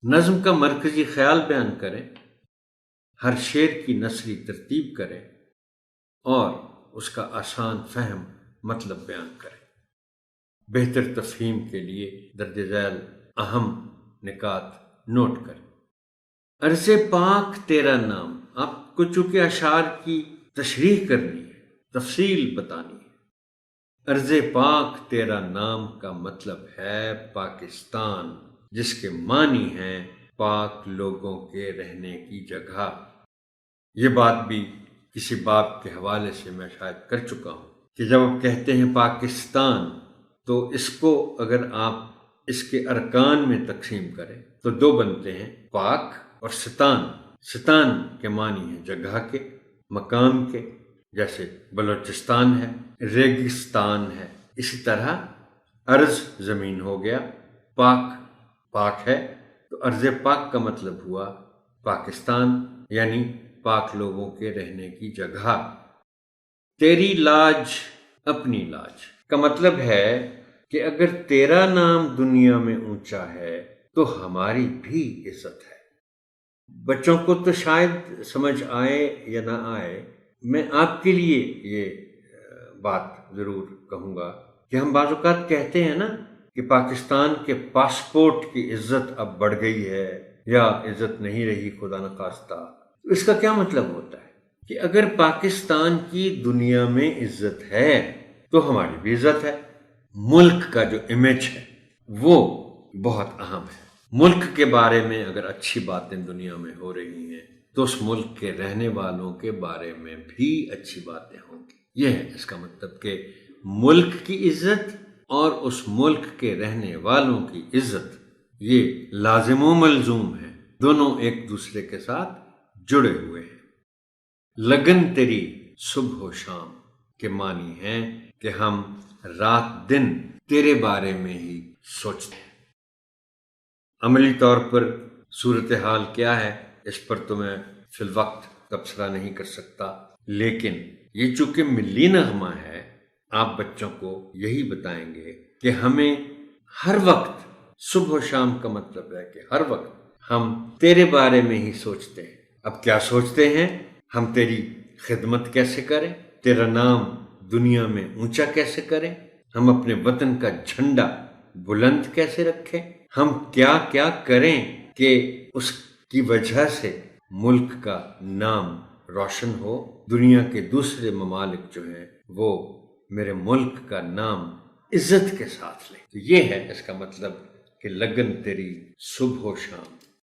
نظم کا مرکزی خیال بیان کریں، ہر شعر کی نثری ترتیب کریں اور اس کا آسان فہم مطلب بیان کریں۔ بہتر تفہیم کے لیے درج ذیل اہم نکات نوٹ کریں۔ عرض پاک تیرا نام، آپ کو چونکہ اشعار کی تشریح کرنی ہے، تفصیل بتانی ہے۔ عرض پاک تیرا نام کا مطلب ہے پاکستان، جس کے معنی ہیں پاک لوگوں کے رہنے کی جگہ۔ یہ بات بھی کسی باب کے حوالے سے میں شاید کر چکا ہوں کہ جب آپ کہتے ہیں پاکستان تو اس کو اگر آپ اس کے ارکان میں تقسیم کریں تو دو بنتے ہیں، پاک اور ستان۔ ستان کے معنی ہیں جگہ کے، مقام کے، جیسے بلوچستان ہے، ریگستان ہے۔ اسی طرح ارض زمین ہو گیا، پاک پاک ہے، تو ارض پاک کا مطلب ہوا پاکستان، یعنی پاک لوگوں کے رہنے کی جگہ۔ تیری لاج اپنی لاج کا مطلب ہے کہ اگر تیرا نام دنیا میں اونچا ہے تو ہماری بھی عزت ہے۔ بچوں کو تو شاید سمجھ آئے یا نہ آئے، میں آپ کے لیے یہ بات ضرور کہوں گا کہ ہم بعض اوقات کہتے ہیں نا کہ پاکستان کے پاسپورٹ کی عزت اب بڑھ گئی ہے یا عزت نہیں رہی خدا نخواستہ۔ اس کا کیا مطلب ہوتا ہے کہ اگر پاکستان کی دنیا میں عزت ہے تو ہماری بھی عزت ہے۔ ملک کا جو امیج ہے وہ بہت اہم ہے۔ ملک کے بارے میں اگر اچھی باتیں دنیا میں ہو رہی ہیں تو اس ملک کے رہنے والوں کے بارے میں بھی اچھی باتیں ہوں گی۔ یہ ہے اس کا مطلب کہ ملک کی عزت اور اس ملک کے رہنے والوں کی عزت یہ لازم و ملزوم ہے، دونوں ایک دوسرے کے ساتھ جڑے ہوئے ہیں۔ لگن تیری صبح و شام کے معنی ہیں کہ ہم رات دن تیرے بارے میں ہی سوچتے ہیں۔ عملی طور پر صورتحال کیا ہے اس پر تو میں فی الوقت تبصرہ نہیں کر سکتا، لیکن یہ چونکہ ملی نغمہ ہے، آپ بچوں کو یہی بتائیں گے کہ ہمیں ہر وقت، صبح و شام کا مطلب ہے کہ ہر وقت ہم تیرے بارے میں ہی سوچتے ہیں۔ اب کیا سوچتے ہیں؟ ہم تیری خدمت کیسے کریں، تیرا نام دنیا میں اونچا کیسے کریں، ہم اپنے وطن کا جھنڈا بلند کیسے رکھیں، ہم کیا کیا کریں کہ اس کی وجہ سے ملک کا نام روشن ہو، دنیا کے دوسرے ممالک جو ہیں وہ میرے ملک کا نام عزت کے ساتھ لیں۔ تو یہ ہے اس کا مطلب کہ لگن تیری صبح و شام۔